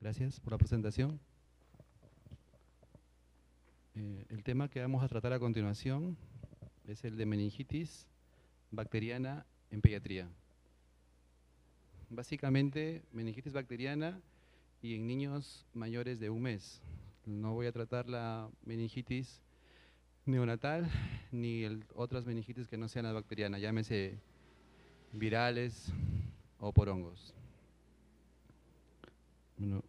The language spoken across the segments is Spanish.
Gracias por la presentación. El tema que vamos a tratar a continuación es el de meningitis bacteriana en pediatría. Básicamente, meningitis bacteriana y en niños mayores de un mes. No voy a tratar la meningitis neonatal ni otras meningitis que no sean la bacteriana, llámese virales o por hongos. Bueno,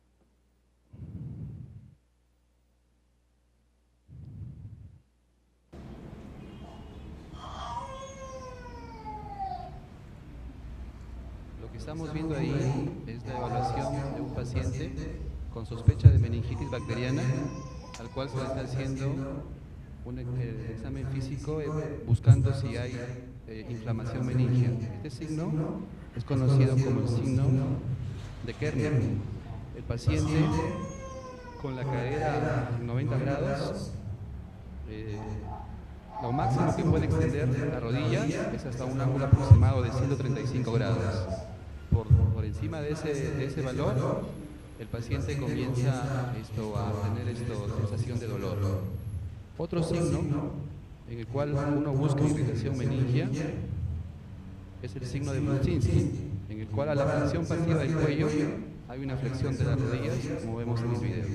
lo que estamos viendo ahí es la evaluación de un paciente con sospecha de meningitis bacteriana, al cual se le está haciendo el examen físico buscando si hay inflamación meningia. Este signo es conocido como el signo de Kerner. El paciente con la cadera en 90 grados, lo máximo que puede extender la rodilla es hasta un ángulo aproximado de 135 grados. Por encima de ese valor, el paciente comienza a tener sensación de dolor. Otro signo en el cual uno busca irritación meningia es el signo de Brudzinski, en el cual a la flexión pasiva del cuello hay una flexión de las rodillas, como vemos en el video.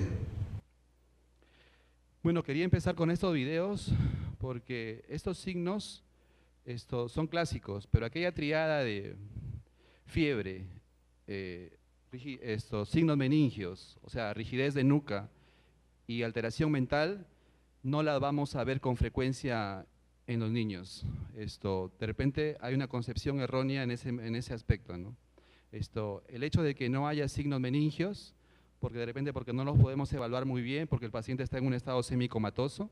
Bueno, quería empezar con estos videos porque estos signos son clásicos, pero aquella triada de fiebre, estos signos meningios, o sea, rigidez de nuca y alteración mental, no la vamos a ver con frecuencia en los niños. De repente hay una concepción errónea en ese aspecto, ¿no? El hecho de que no haya signos meningios, porque no los podemos evaluar muy bien, porque el paciente está en un estado semicomatoso,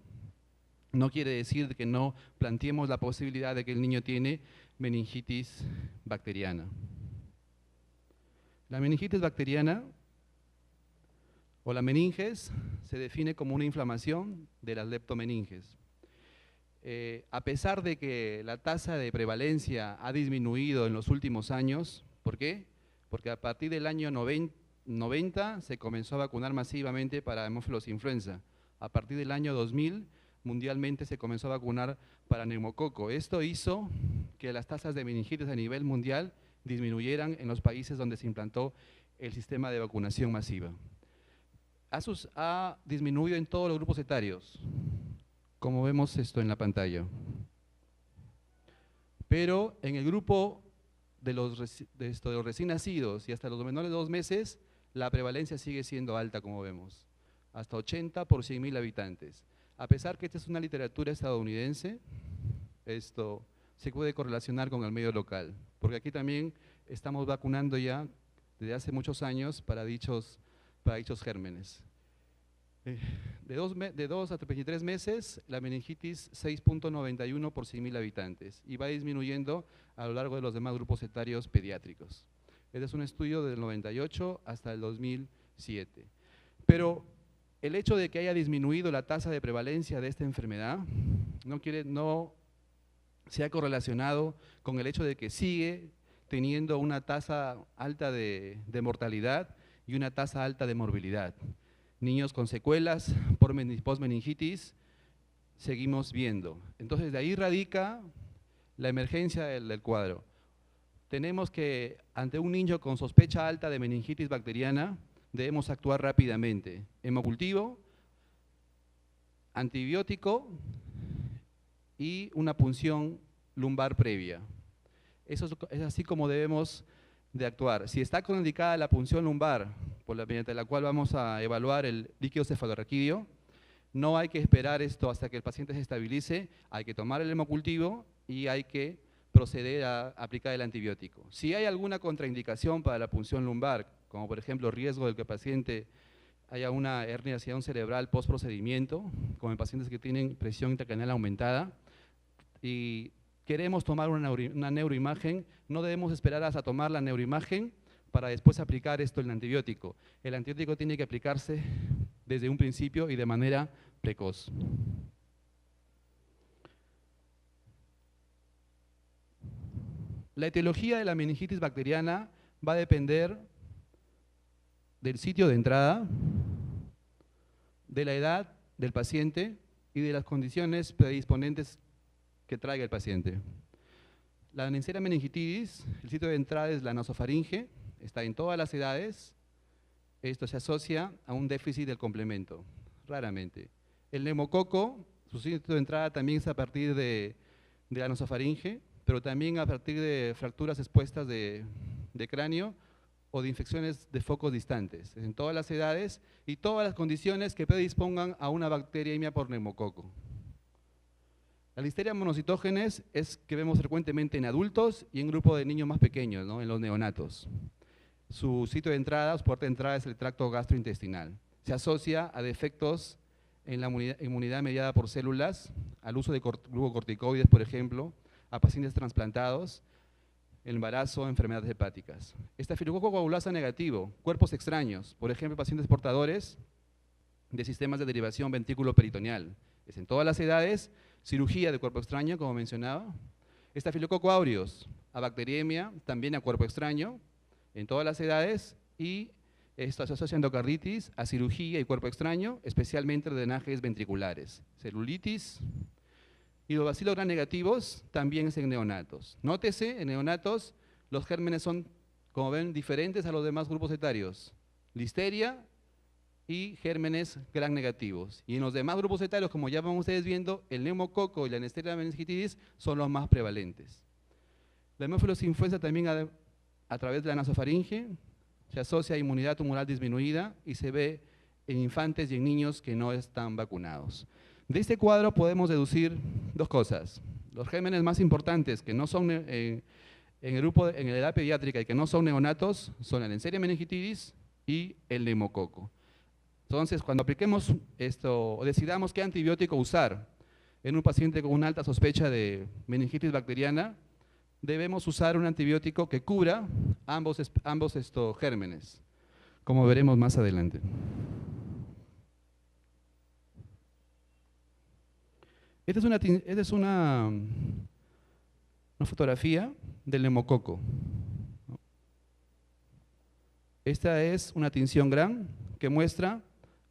no quiere decir que no planteemos la posibilidad de que el niño tiene meningitis bacteriana. La meningitis bacteriana o la meninges se define como una inflamación de las leptomeninges. A pesar de que la tasa de prevalencia ha disminuido en los últimos años, ¿por qué? Porque a partir del año 90 se comenzó a vacunar masivamente para Haemophilus influenza. A partir del año 2000 mundialmente se comenzó a vacunar para neumococo. Esto hizo que las tasas de meningitis a nivel mundial disminuyeran en los países donde se implantó el sistema de vacunación masiva. Ha disminuido en todos los grupos etarios, como vemos esto en la pantalla. Pero en el grupo de los recién nacidos y hasta los menores de 2 meses, la prevalencia sigue siendo alta, como vemos, hasta 80 por 100.000 habitantes. A pesar que esta es una literatura estadounidense, esto se puede correlacionar con el medio local, porque aquí también estamos vacunando ya desde hace muchos años para dichos gérmenes. De 2 a 23 meses, la meningitis 6.91 por 100.000 habitantes y va disminuyendo a lo largo de los demás grupos etarios pediátricos. Este es un estudio del 98 hasta el 2007. Pero el hecho de que haya disminuido la tasa de prevalencia de esta enfermedad no se ha correlacionado con el hecho de que sigue teniendo una tasa alta de mortalidad y una tasa alta de morbilidad. Niños con secuelas por postmeningitis seguimos viendo. Entonces, de ahí radica la emergencia del cuadro. Tenemos que, ante un niño con sospecha alta de meningitis bacteriana, debemos actuar rápidamente. Hemocultivo, antibiótico y una punción lumbar previa. Eso es así como debemos de actuar. Si está contraindicada la punción lumbar, mediante la cual vamos a evaluar el líquido cefalorraquídeo, no hay que esperar esto hasta que el paciente se estabilice, hay que tomar el hemocultivo y hay que proceder a aplicar el antibiótico. Si hay alguna contraindicación para la punción lumbar, como por ejemplo riesgo de que el paciente haya una herniación cerebral post-procedimiento, como en pacientes que tienen presión intracraneal aumentada, y queremos tomar una neuroimagen, no debemos esperar hasta tomar la neuroimagen para después aplicar el antibiótico. El antibiótico tiene que aplicarse desde un principio y de manera precoz. La etiología de la meningitis bacteriana va a depender del sitio de entrada, de la edad del paciente y de las condiciones predisponentes que traiga el paciente. La Neisseria meningitidis, el sitio de entrada es la nasofaringe, está en todas las edades. Esto se asocia a un déficit del complemento, raramente. El neumococo, su sitio de entrada también es a partir de la nasofaringe, pero también a partir de fracturas expuestas de cráneo o de infecciones de focos distantes, en todas las edades y todas las condiciones que predispongan a una bacteriemia por neumococo. La listeria monocitógenes es que vemos frecuentemente en adultos y en grupos de niños más pequeños, ¿no? En los neonatos. Su sitio de entrada, su puerta de entrada es el tracto gastrointestinal. Se asocia a defectos en la inmunidad mediada por células, al uso de glucocorticoides, por ejemplo, a pacientes trasplantados, el embarazo, enfermedades hepáticas. Estafilococo coagulasa negativo, cuerpos extraños, por ejemplo, pacientes portadores de sistemas de derivación ventrículo-peritoneal. Es en todas las edades, cirugía de cuerpo extraño, como mencionaba. Estafilococo aureus, a bacteriemia, también a cuerpo extraño, en todas las edades, y esto se asocia a endocarditis, a cirugía y cuerpo extraño, especialmente drenajes ventriculares. Celulitis y los bacilos gram negativos también es en neonatos. Nótese, en neonatos los gérmenes son, como ven, diferentes a los demás grupos etarios. Listeria y gérmenes gram negativos. Y en los demás grupos etarios, como ya van ustedes viendo, el neumococo y la Neisseria meningitidis son los más prevalentes. La hemófilos influenza también a través de la nasofaringe se asocia a inmunidad tumoral disminuida y se ve en infantes y en niños que no están vacunados. De este cuadro podemos deducir dos cosas. Los gérmenes más importantes que no son en la edad pediátrica y que no son neonatos son la Neisseria meningitidis y el neumococo. Entonces, cuando apliquemos esto o decidamos qué antibiótico usar en un paciente con una alta sospecha de meningitis bacteriana, debemos usar un antibiótico que cubra ambos estos gérmenes, como veremos más adelante. Esta es una fotografía del neumococo. Esta es una tinción Gram que muestra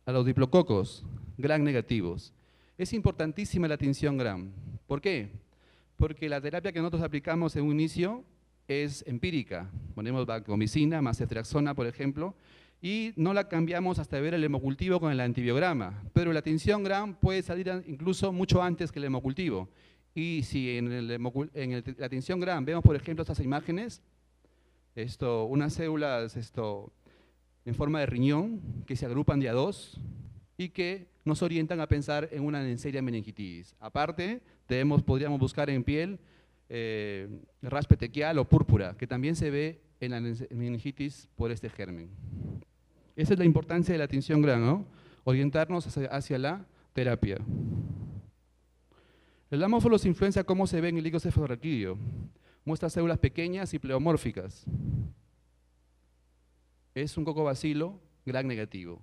a los diplococos Gram negativos. Es importantísima la tinción Gram. ¿Por qué? Porque la terapia que nosotros aplicamos en un inicio es empírica. Ponemos vancomicina más ceftriaxona, por ejemplo, y no la cambiamos hasta ver el hemocultivo con el antibiograma. Pero la tinción Gram puede salir incluso mucho antes que el hemocultivo. Y si en la tinción Gram vemos, por ejemplo, estas imágenes, unas células en forma de riñón que se agrupan de a dos y que nos orientan a pensar en una Neisseria meningitidis. Aparte, podríamos buscar en piel rash petequial o púrpura, que también se ve en la meningitis por este germen. Esa es la importancia de la tinción Gram, ¿no? Orientarnos hacia la terapia. El Haemophilus influenza, ¿cómo se ve en el hígado cefalorraquídeo? Muestra células pequeñas y pleomórficas. Es un cocobacilo Gram negativo,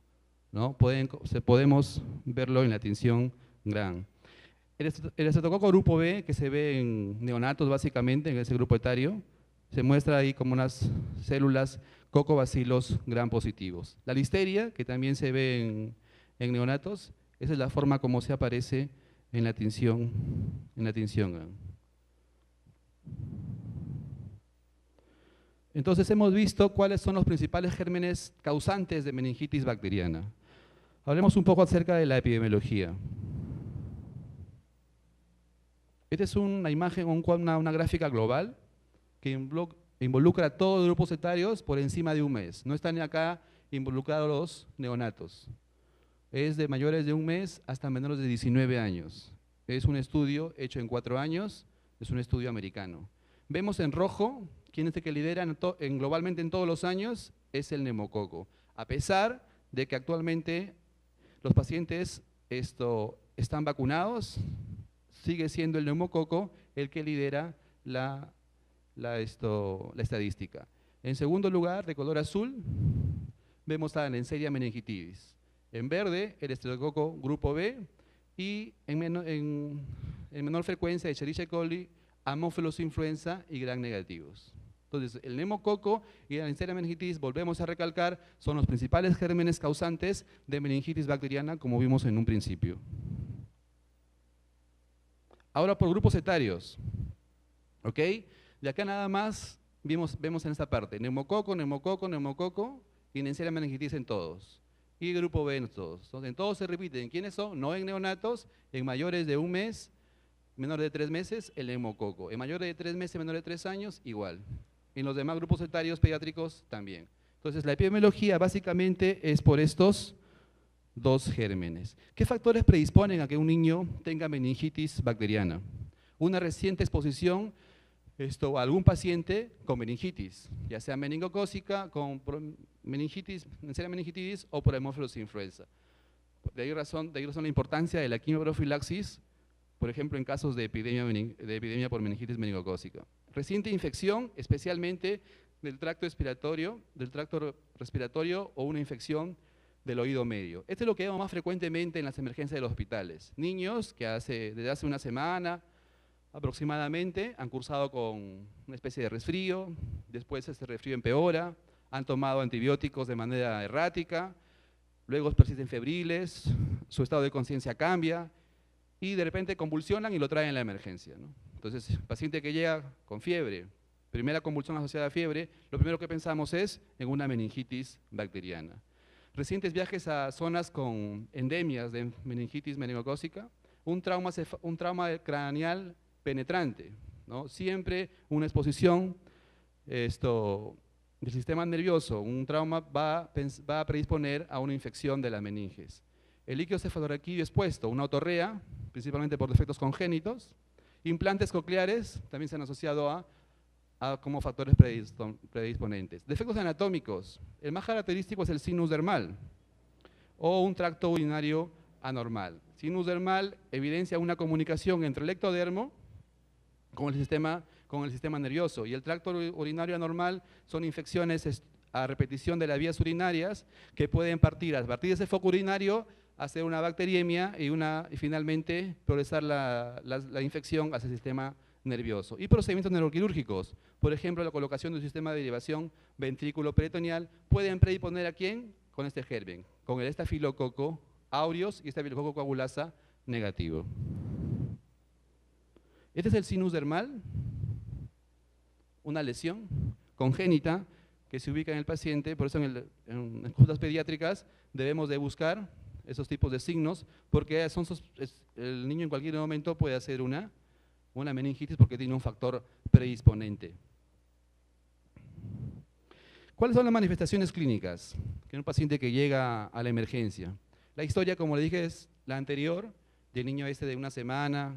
¿no? Podemos verlo en la tinción Gram. El estreptococo grupo B, que se ve en neonatos básicamente, en ese grupo etario, se muestra ahí como unas células cocobacilos Gram positivos. La listeria, que también se ve en neonatos, esa es la forma como se aparece en la tinción Gram. Entonces hemos visto cuáles son los principales gérmenes causantes de meningitis bacteriana. Hablemos un poco acerca de la epidemiología. Esta es una imagen, una gráfica global que involucra a todos los grupos etarios por encima de un mes. No están acá involucrados los neonatos. Es de mayores de un mes hasta menores de 19 años. Es un estudio hecho en 4 años, es un estudio americano. Vemos en rojo, quién es el que lidera globalmente en todos los años, es el neumococo. A pesar de que actualmente los pacientes están vacunados, sigue siendo el neumococo el que lidera la estadística. En segundo lugar, de color azul, vemos a la Neisseria meningitidis. En verde, el estreptococo grupo B y en menor frecuencia, Escherichia coli, Haemophilus influenza y Gram negativos. Entonces, el neumococo y la Neisseria meningitis, volvemos a recalcar, son los principales gérmenes causantes de meningitis bacteriana, como vimos en un principio. Ahora por grupos etarios, ¿ok? De acá nada más vemos en esta parte, neumococo, neumococo, neumococo y Neisseria meningitis en todos. Y grupo B en todos. Entonces, en todos se repiten. ¿Quiénes son? No en neonatos, en mayores de 1 mes, menores de 3 meses, el neumococo. En mayores de 3 meses, menores de 3 años, igual. En los demás grupos etarios pediátricos también. Entonces, la epidemiología básicamente es por estos dos gérmenes. ¿Qué factores predisponen a que un niño tenga meningitis bacteriana? Una reciente exposición a algún paciente con meningitis, ya sea meningocócica, con meningitis, Neisseria meningitis o por Haemophilus influenza. De ahí razón la importancia de la quimioprofilaxis, por ejemplo, en casos de epidemia por meningitis meningocócica. Reciente infección, especialmente del tracto respiratorio o una infección del oído medio. Esto es lo que vemos más frecuentemente en las emergencias de los hospitales. Niños que desde hace una semana aproximadamente han cursado con una especie de resfrío, después este resfrío empeora, han tomado antibióticos de manera errática, luego persisten febriles, su estado de conciencia cambia y de repente convulsionan y lo traen a la emergencia, ¿no? Entonces, el paciente que llega con fiebre, primera convulsión asociada a fiebre, lo primero que pensamos es en una meningitis bacteriana. Recientes viajes a zonas con endemias de meningitis meningocócica, un trauma craneal penetrante, ¿no? Siempre una exposición del sistema nervioso, un trauma va a predisponer a una infección de la meninges. El líquido cefalorraquídeo expuesto, una otorrea, principalmente por defectos congénitos. Implantes cocleares también se han asociado como factores predisponentes. Defectos anatómicos, el más característico es el sinus dermal o un tracto urinario anormal. Sinus dermal evidencia una comunicación entre el ectodermo con el sistema nervioso, y el tracto urinario anormal son infecciones a repetición de las vías urinarias que pueden partir de ese foco urinario hacer una bacteriemia y finalmente progresar la infección hacia el sistema nervioso. Y procedimientos neuroquirúrgicos, por ejemplo, la colocación de un sistema de derivación ventrículo-peritoneal, pueden predisponer ¿a quién? Con este germen, con el estafilococo aureus y estafilococo coagulasa negativo. Este es el sinus dermal, una lesión congénita que se ubica en el paciente, por eso en consultas pediátricas debemos de buscar esos tipos de signos, porque el niño en cualquier momento puede hacer una meningitis porque tiene un factor predisponente. ¿Cuáles son las manifestaciones clínicas en un paciente que llega a la emergencia? La historia, como le dije, es la anterior, del niño de 1 semana,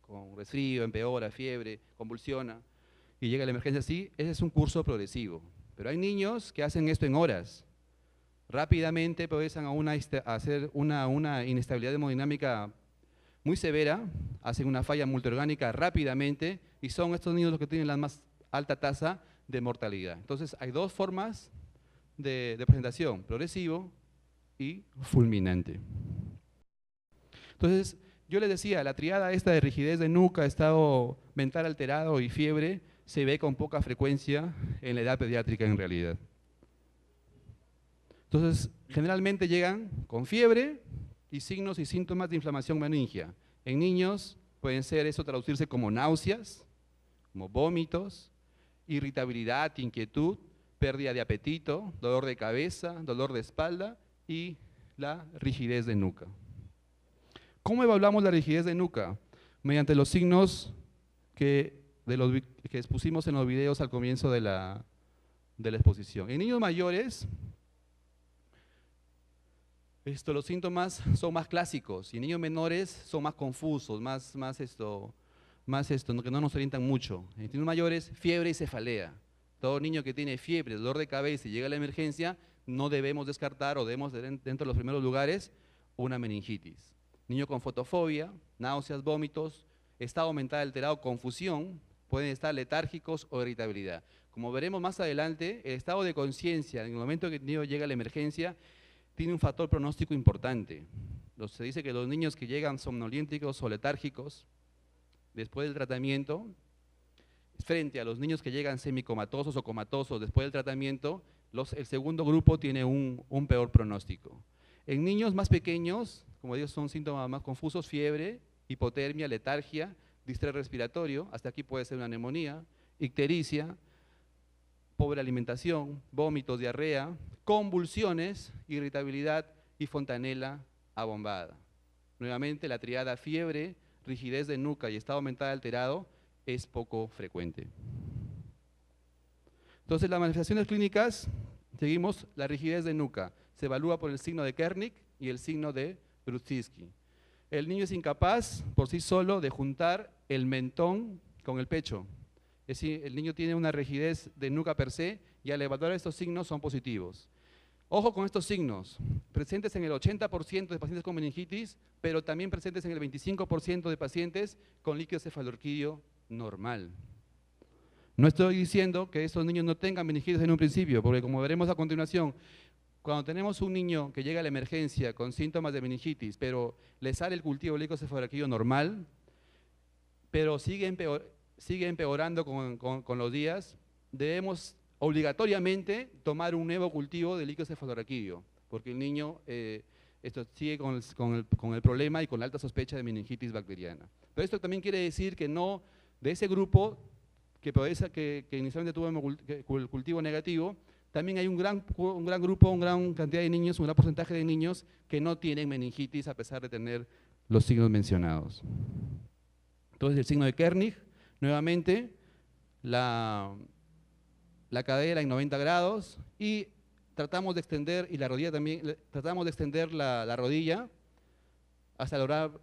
con resfrío, empeora, fiebre, convulsiona, y llega a la emergencia así. Ese es un curso progresivo. Pero hay niños que hacen esto en horas. Rápidamente progresan a hacer una inestabilidad hemodinámica muy severa, hacen una falla multiorgánica rápidamente, y son estos niños los que tienen la más alta tasa de mortalidad. Entonces, hay dos formas de presentación: progresivo y fulminante. Entonces, yo les decía, la triada esta de rigidez de nuca, estado mental alterado y fiebre se ve con poca frecuencia en la edad pediátrica en realidad. Entonces, generalmente llegan con fiebre y signos y síntomas de inflamación meningia. En niños pueden traducirse como náuseas, como vómitos, irritabilidad, inquietud, pérdida de apetito, dolor de cabeza, dolor de espalda y la rigidez de nuca. ¿Cómo evaluamos la rigidez de nuca? Mediante los signos que expusimos en los videos al comienzo de la exposición. En niños mayores, los síntomas son más clásicos, y en niños menores son más confusos, que no nos orientan mucho. En niños mayores, fiebre y cefalea. Todo niño que tiene fiebre, dolor de cabeza y llega a la emergencia, no debemos descartar, o debemos dentro de los primeros lugares, una meningitis. Niño con fotofobia, náuseas, vómitos, estado mental alterado, confusión, pueden estar letárgicos o irritabilidad. Como veremos más adelante, el estado de conciencia en el momento que el niño llega a la emergencia tiene un factor pronóstico importante. Se dice que los niños que llegan somnoliénticos o letárgicos después del tratamiento frente a los niños que llegan semicomatosos o comatosos después del tratamiento, el segundo grupo tiene un peor pronóstico. En niños más pequeños, como digo, son síntomas más confusos: fiebre, hipotermia, letargia, distrés respiratorio, hasta aquí puede ser una neumonía, ictericia, pobre alimentación, vómitos, diarrea, convulsiones, irritabilidad y fontanela abombada. Nuevamente, la triada fiebre, rigidez de nuca y estado mental alterado es poco frecuente. Entonces, las manifestaciones clínicas, seguimos: la rigidez de nuca, se evalúa por el signo de Kernig y el signo de Brudzinski. El niño es incapaz por sí solo de juntar el mentón con el pecho. Es decir, el niño tiene una rigidez de nuca per se y al evaluar estos signos son positivos. Ojo con estos signos, presentes en el 80% de pacientes con meningitis, pero también presentes en el 25% de pacientes con líquido cefalorquídeo normal. No estoy diciendo que estos niños no tengan meningitis en un principio, porque como veremos a continuación, cuando tenemos un niño que llega a la emergencia con síntomas de meningitis, pero le sale el cultivo líquido cefalorquídeo normal, pero sigue empeorando con los días, debemos obligatoriamente tomar un nuevo cultivo de líquido cefalorraquídeo, porque el niño sigue con el problema y con la alta sospecha de meningitis bacteriana. Pero esto también quiere decir que no, de ese grupo que inicialmente tuvo el cultivo negativo, también hay un gran grupo, una gran cantidad de niños, un gran porcentaje de niños que no tienen meningitis a pesar de tener los signos mencionados. Entonces, el signo de Kernig, nuevamente, la cadera en 90 grados y tratamos de extender, y la rodilla también, tratamos de extender la rodilla hasta lograr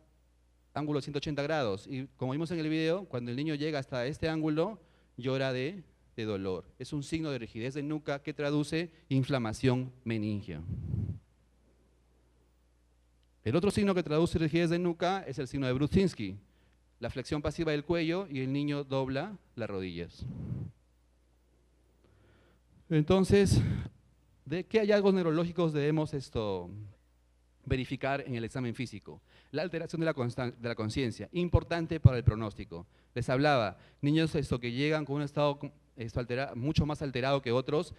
ángulo 180 grados. Y como vimos en el video, cuando el niño llega hasta este ángulo, llora de dolor. Es un signo de rigidez de nuca que traduce inflamación meningia. El otro signo que traduce rigidez de nuca es el signo de Brudzinski, la flexión pasiva del cuello y el niño dobla las rodillas. Entonces, ¿de qué hallazgos neurológicos debemos verificar en el examen físico? La alteración de la conciencia, importante para el pronóstico. Les hablaba, niños que llegan con un estado mucho más alterado que otros,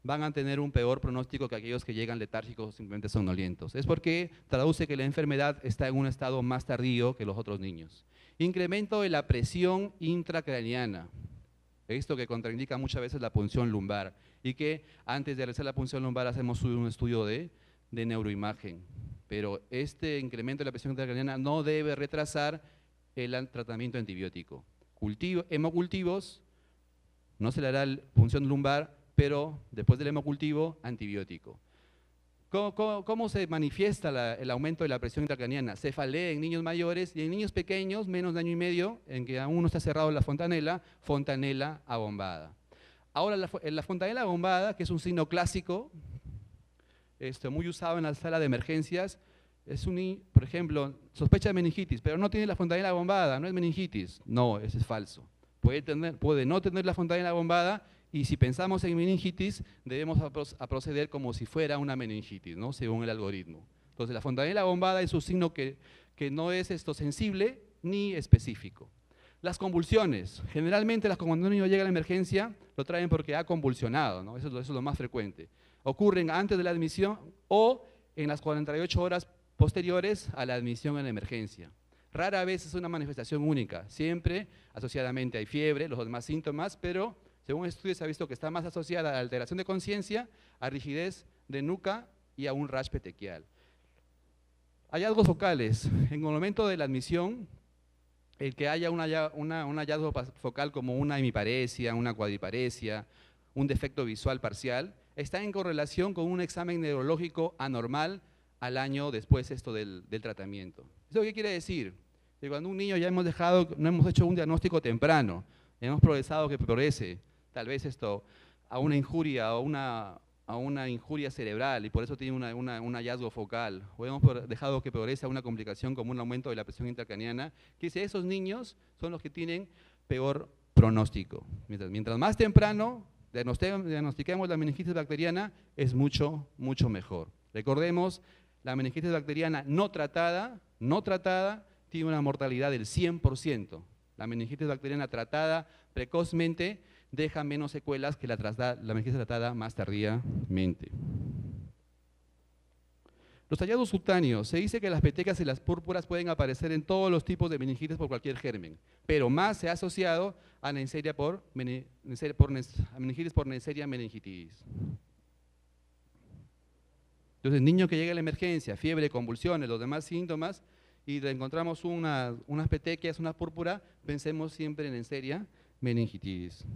van a tener un peor pronóstico que aquellos que llegan letárgicos o simplemente somnolientos. Es porque traduce que la enfermedad está en un estado más tardío que los otros niños. Incremento de la presión intracraneana, esto que contraindica muchas veces la punción lumbar, y que antes de realizar la punción lumbar hacemos un estudio de neuroimagen. Pero este incremento de la presión intracraneana no debe retrasar el tratamiento antibiótico. Hemocultivos, no se le hará punción lumbar, pero después del hemocultivo, antibiótico. ¿Cómo se manifiesta el aumento de la presión intracraneana? Cefalea en niños mayores y en niños pequeños, menos de año y medio, en que aún no está cerrado la fontanela abombada. Ahora, la fontanela abombada, que es un signo clásico, muy usado en la sala de emergencias, por ejemplo, sospecha de meningitis, pero no tiene la fontanela abombada, no es meningitis. No, eso es falso. Puede no tener la fontanela abombada, y si pensamos en meningitis, debemos proceder como si fuera una meningitis, ¿no? Según el algoritmo. Entonces, la fontanela abombada es un signo que no es sensible ni específico. Las convulsiones. Generalmente, cuando un niño llega a la emergencia, lo traen porque ha convulsionado, ¿no? Eso es lo más frecuente. Ocurren antes de la admisión o en las 48 horas posteriores a la admisión en la emergencia. Rara vez es una manifestación única, siempre asociadamente hay fiebre, los demás síntomas, pero según estudios se ha visto que está más asociada a la alteración de conciencia, a rigidez de nuca y a un rash petequial. Hallazgos focales. En el momento de la admisión, el que haya un hallazgo focal como una hemiparesia, una cuadriparesia, un defecto visual parcial, está en correlación con un examen neurológico anormal al año después del tratamiento. ¿Eso qué quiere decir? Que cuando un niño no hemos hecho un diagnóstico temprano, hemos progresado que progrese, tal vez a una injuria o a una injuria cerebral y por eso tiene un hallazgo focal, o hemos dejado que progrese a una complicación como un aumento de la presión intracraneana, que esos niños son los que tienen peor pronóstico. Mientras más temprano diagnostiquemos la meningitis bacteriana, es mucho, mucho mejor. Recordemos, la meningitis bacteriana no tratada tiene una mortalidad del 100%. La meningitis bacteriana tratada precozmente deja menos secuelas que la meningitis tratada más tardíamente. Los hallazgos cutáneos. Se dice que las petecas y las púrpuras pueden aparecer en todos los tipos de meningitis por cualquier germen, pero más se ha asociado a meningitis por Neisseria meningitidis. Entonces, niño que llega a la emergencia, fiebre, convulsiones, los demás síntomas, y encontramos unas petequias, una púrpura, pensemos siempre en Neisseria meningitidis.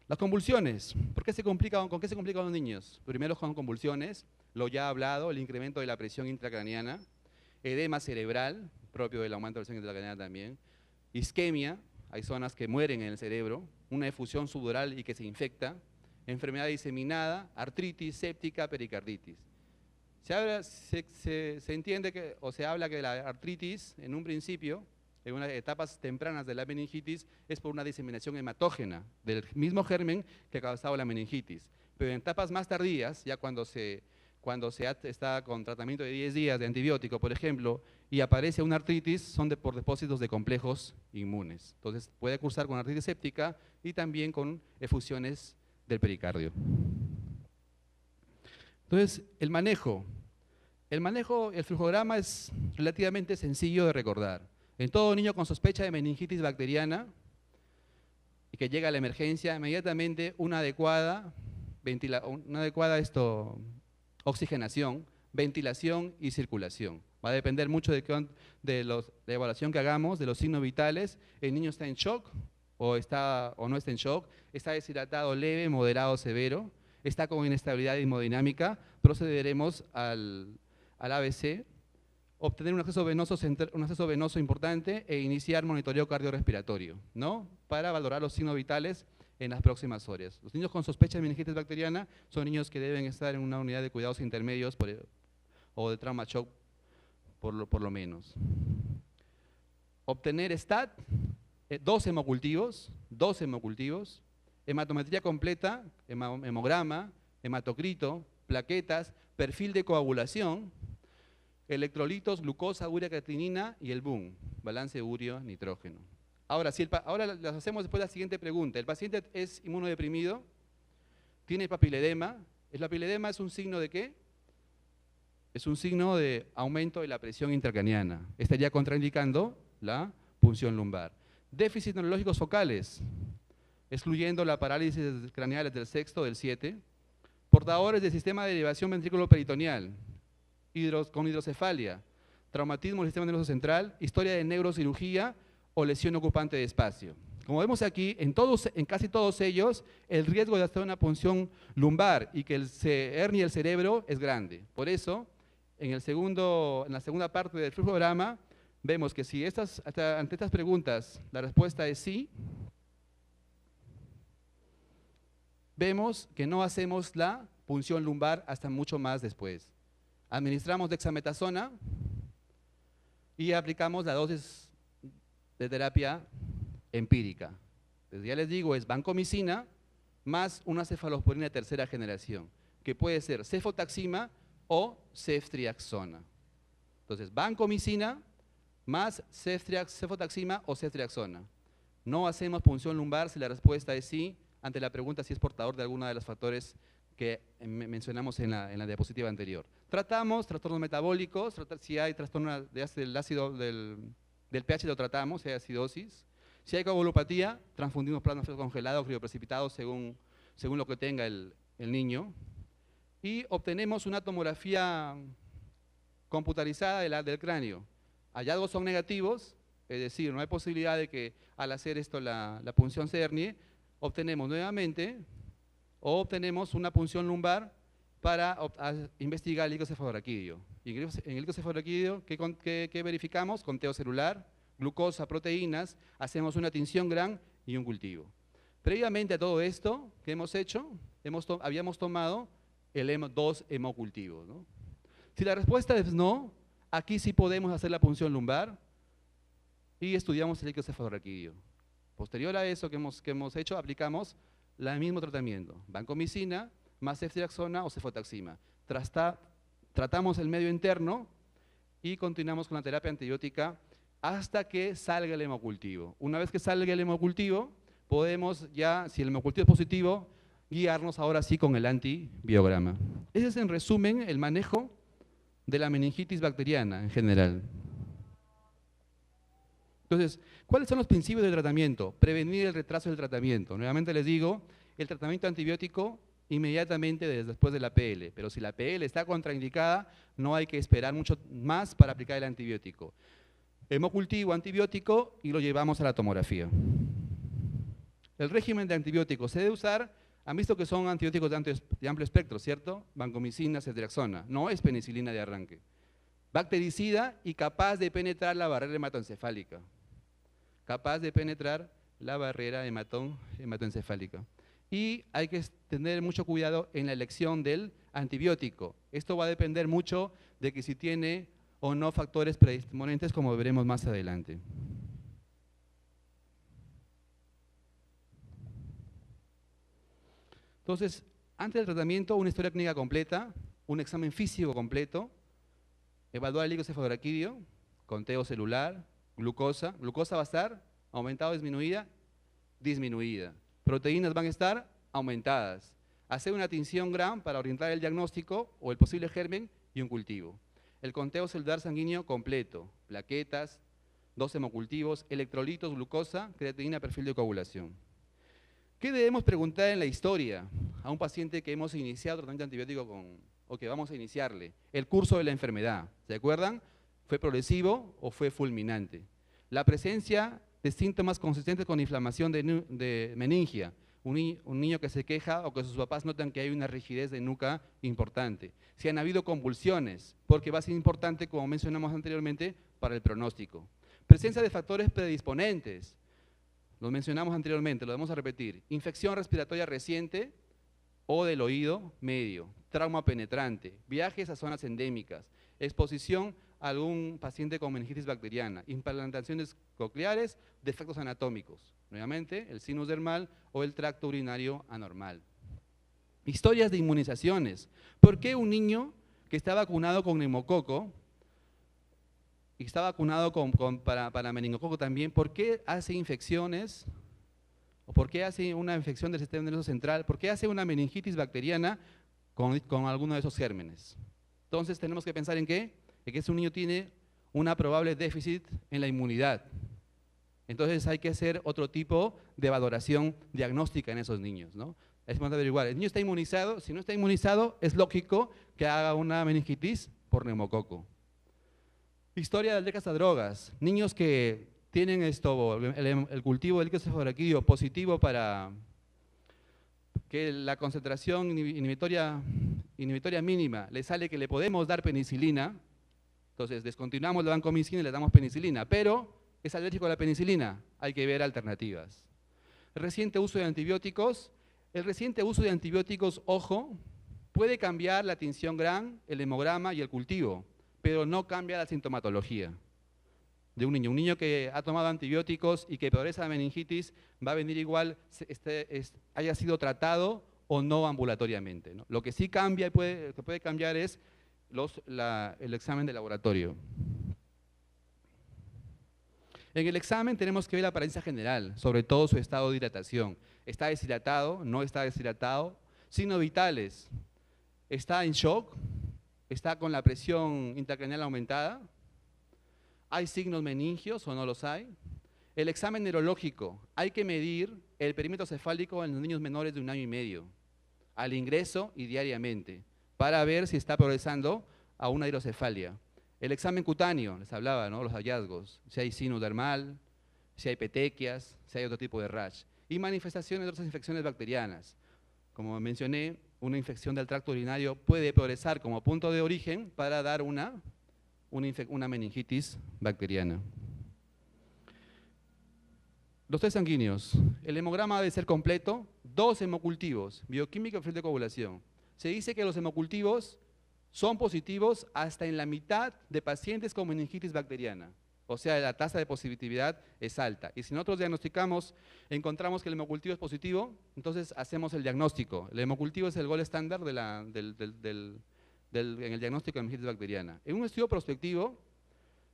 Las convulsiones, ¿con qué se complican los niños? Primero con convulsiones, lo ya hablado, el incremento de la presión intracraneana, edema cerebral, propio del aumento de la presión intracraneana también, isquemia, hay zonas que mueren en el cerebro, una efusión subdural y que se infecta, enfermedad diseminada, artritis séptica, pericarditis. Se entiende que, o se habla que la artritis, en un principio, en unas etapas tempranas de la meningitis, es por una diseminación hematógena del mismo germen que ha causado la meningitis. Pero en etapas más tardías, ya cuando está con tratamiento de 10 días de antibiótico, por ejemplo, y aparece una artritis, son por depósitos de complejos inmunes. Entonces puede cursar con artritis séptica y también con efusiones del pericardio. Entonces, el manejo, el flujograma es relativamente sencillo de recordar. En todo niño con sospecha de meningitis bacteriana y que llega a la emergencia, inmediatamente una adecuada oxigenación, ventilación y circulación. Va a depender mucho de la evaluación que hagamos, de los signos vitales. El niño está en shock o no está en shock, está deshidratado leve, moderado, severo, está con inestabilidad hemodinámica, procederemos al ABC, obtener un acceso venoso importante e iniciar monitoreo cardiorrespiratorio, ¿no? Para valorar los signos vitales en las próximas horas. Los niños con sospecha de meningitis bacteriana son niños que deben estar en una unidad de cuidados intermedios o de trauma shock por lo menos. Obtener STAT, 2 hemocultivos, hematometría completa, hemograma, hematocrito, plaquetas, perfil de coagulación, electrolitos, glucosa, urea, creatinina y el BUN, balance urea-nitrógeno. Ahora las hacemos después la siguiente pregunta. ¿El paciente es inmunodeprimido? ¿Tiene papiledema? ¿El papiledema es un signo de qué? Es un signo de aumento de la presión intracraneana. Estaría contraindicando la punción lumbar. Déficit neurológicos focales, excluyendo la parálisis craneal del sexto, del 7. Portadores del sistema de derivación ventrículo-peritoneal, con hidrocefalia, traumatismo del sistema nervioso central, historia de neurocirugía o lesión ocupante de espacio. Como vemos aquí, en casi todos ellos, el riesgo de hacer una punción lumbar y que se hernie el cerebro es grande. Por eso, en la segunda parte del flujograma, vemos que si ante estas preguntas la respuesta es sí, vemos que no hacemos la punción lumbar hasta mucho más después. Administramos dexametasona y aplicamos la dosis de terapia empírica. Entonces, ya les digo, es vancomicina más una cefalosporina de tercera generación, que puede ser cefotaxima o ceftriaxona. Entonces, vancomicina más cefotaxima o ceftriaxona. No hacemos punción lumbar si la respuesta es sí, ante la pregunta si es portador de alguno de los factores que mencionamos en la diapositiva anterior. Tratamos trastornos metabólicos, si hay trastorno del ácido del pH lo tratamos, si hay acidosis. Si hay coagulopatía, transfundimos plasma congelado o crioprecipitado según lo que tenga el niño. Y obtenemos una tomografía computarizada del cráneo. Hallazgos son negativos, es decir, no hay posibilidad de que al hacer esto la punción se hernie. Obtenemos nuevamente una punción lumbar para investigar el icosefaloraquídeo. En el icosefaloraquídeo, ¿qué verificamos? Conteo celular, glucosa, proteínas, hacemos una tinción GRAM y un cultivo. Previamente a todo esto que hemos hecho, habíamos tomado el 2 hemocultivos, ¿no? Si la respuesta es no, aquí sí podemos hacer la punción lumbar y estudiamos el icosefaloraquídeo. Posterior a eso que hemos hecho, aplicamos el mismo tratamiento, vancomicina más ceftriaxona o cefotaxima. Tratamos el medio interno y continuamos con la terapia antibiótica hasta que salga el hemocultivo. Una vez que salga el hemocultivo, podemos ya, si el hemocultivo es positivo, guiarnos ahora sí con el antibiograma. Ese es en resumen el manejo de la meningitis bacteriana en general. Entonces, ¿cuáles son los principios del tratamiento? Prevenir el retraso del tratamiento. Nuevamente les digo, el tratamiento antibiótico inmediatamente después de la PL, pero si la PL está contraindicada, no hay que esperar mucho más para aplicar el antibiótico. Hemocultivo, antibiótico y lo llevamos a la tomografía. El régimen de antibióticos se debe usar, han visto que son antibióticos de amplio espectro, ¿cierto? Vancomicina, ceftriaxona, no es penicilina de arranque. Bactericida y capaz de penetrar la barrera hematoencefálica. Capaz de penetrar la barrera hematoencefálica. Y hay que tener mucho cuidado en la elección del antibiótico. Esto va a depender mucho de que si tiene o no factores predisponentes, como veremos más adelante. Entonces, antes del tratamiento, una historia clínica completa, un examen físico completo, evaluar el líquido cefalorraquídeo, conteo celular, glucosa. Glucosa va a estar aumentada o disminuida, disminuida. Proteínas van a estar aumentadas. Hacer una tinción Gram para orientar el diagnóstico o el posible germen y un cultivo. El conteo celular sanguíneo completo, plaquetas, 2 hemocultivos, electrolitos, glucosa, creatinina, perfil de coagulación. ¿Qué debemos preguntar en la historia a un paciente que hemos iniciado tratamiento antibiótico o que vamos a iniciarle? El curso de la enfermedad, ¿se acuerdan? ¿Fue progresivo o fue fulminante? La presencia de síntomas consistentes con inflamación de meningia, un niño que se queja o que sus papás notan que hay una rigidez de nuca importante. Si han habido convulsiones, porque va a ser importante, como mencionamos anteriormente, para el pronóstico. Presencia de factores predisponentes, los mencionamos anteriormente, lo vamos a repetir. Infección respiratoria reciente o del oído medio, trauma penetrante, viajes a zonas endémicas, exposición a algún paciente con meningitis bacteriana, implantaciones cocleares, defectos anatómicos, nuevamente el sinus dermal o el tracto urinario anormal. Historias de inmunizaciones. ¿Por qué un niño que está vacunado con neumococo y está vacunado para meningococo también, por qué hace infecciones o por qué hace una infección del sistema nervioso central? ¿Por qué hace una meningitis bacteriana con alguno de esos gérmenes? Entonces tenemos que pensar en qué, en que ese niño tiene una probable déficit en la inmunidad. Entonces hay que hacer otro tipo de valoración diagnóstica en esos niños, ¿no? Es importante averiguar, ¿el niño está inmunizado? Si no está inmunizado, es lógico que haga una meningitis por neumococo. Historia de alergias a drogas, niños que tienen el cultivo del líquido cefalorraquídeo positivo para que la concentración inhibitoria mínima le sale que le podemos dar penicilina, entonces descontinuamos la vancomicina y le damos penicilina, pero es alérgico a la penicilina, hay que ver alternativas. Reciente uso de antibióticos, el reciente uso de antibióticos, ojo, puede cambiar la tinción Gram, el hemograma y el cultivo, pero no cambia la sintomatología de un niño. Un niño que ha tomado antibióticos y que progresa la meningitis va a venir igual, haya sido tratado o no ambulatoriamente, ¿no? Lo que sí cambia y puede cambiar es el examen de laboratorio. En el examen tenemos que ver la apariencia general, sobre todo su estado de hidratación. ¿Está deshidratado? ¿No está deshidratado? Signos vitales. ¿Está en shock? ¿Está con la presión intracraneal aumentada? ¿Hay signos meningios o no los hay? El examen neurológico. Hay que medir el perímetro cefálico en los niños menores de 1 año y medio, al ingreso y diariamente, para ver si está progresando a una hidrocefalia. El examen cutáneo, les hablaba, ¿no? Los hallazgos, si hay sinus dermal, si hay petequias, si hay otro tipo de rash. Y manifestaciones de otras infecciones bacterianas. Como mencioné, una infección del tracto urinario puede progresar como punto de origen para dar una meningitis bacteriana. Los test sanguíneos. El hemograma debe ser completo, 2 hemocultivos, bioquímica y perfil de coagulación. Se dice que los hemocultivos son positivos hasta en la mitad de pacientes con meningitis bacteriana. O sea, la tasa de positividad es alta. Y si nosotros diagnosticamos, encontramos que el hemocultivo es positivo, entonces hacemos el diagnóstico. El hemocultivo es el gold estándar en el diagnóstico de meningitis bacteriana. En un estudio prospectivo,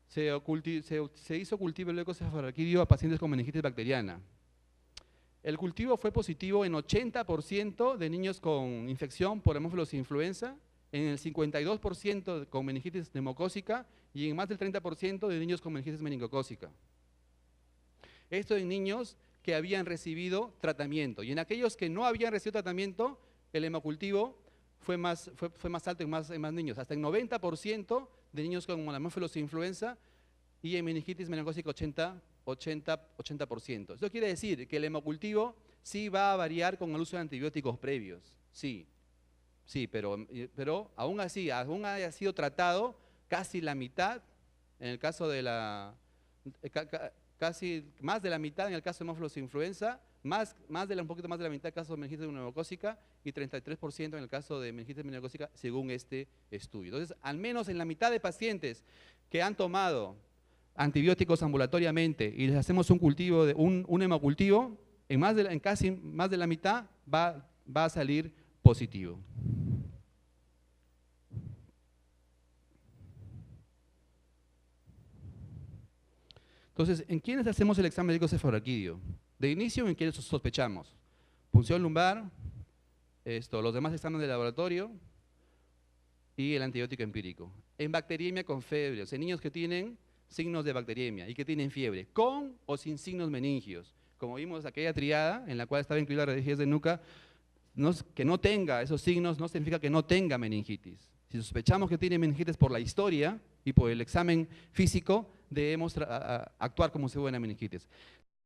se hizo cultivo del leucocefalorraquídeo a pacientes con meningitis bacteriana. El cultivo fue positivo en 80% de niños con infección por Haemophilus influenza, en el 52% con meningitis neumocócica y en más del 30% de niños con meningitis meningocócica. Esto en niños que habían recibido tratamiento. Y en aquellos que no habían recibido tratamiento, el hemocultivo fue más alto en más niños, hasta en 90% de niños con Haemophilus influenza y en meningitis meningocócica 80%. Eso quiere decir que el hemocultivo sí va a variar con el uso de antibióticos previos, sí, pero aún así, aún haya sido tratado casi la mitad, en el caso de casi más de la mitad en el caso de Haemophilus influenza, un poquito más de la mitad en el caso de meningitis neumocócica y 33% en el caso de meningitis meningocócica según este estudio. Entonces, al menos en la mitad de pacientes que han tomado antibióticos ambulatoriamente y les hacemos un cultivo, un hemocultivo, en casi más de la mitad va a salir positivo. Entonces, ¿en quiénes hacemos el examen de leucocefalorraquídeo? De inicio, ¿en quiénes sospechamos? Punción lumbar, los demás exámenes de laboratorio y el antibiótico empírico. En bacteriemia con fiebre, o sea, niños que tienen signos de bacteriemia y que tienen fiebre, con o sin signos meningios. Como vimos aquella triada en la cual estaba incluida la rigidez de nuca, que no tenga esos signos no significa que no tenga meningitis. Si sospechamos que tiene meningitis por la historia y por el examen físico, debemos actuar como si fuera una meningitis.